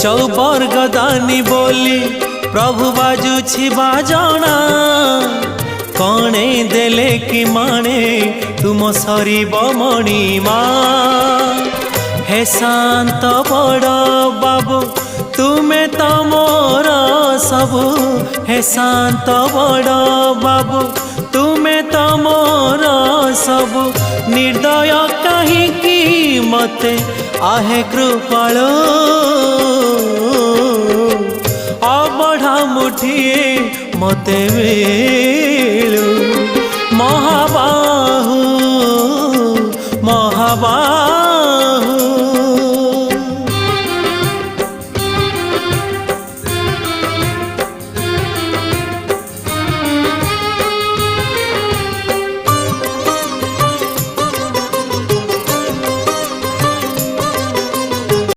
चौबर्ग दानी बोली प्रभु बाजुछि बाजना कणे देले कि माने तुम सरीब मणिमा हे शांत बड़ बाबू तुमे तो मोर सबु हे शांत बड़ बाबू तुमे तो मोर सबु निर्दय कहीं मते आहे कृपाल अबढ़ा मुठिए मते मिलू महाबाहु महाबाहु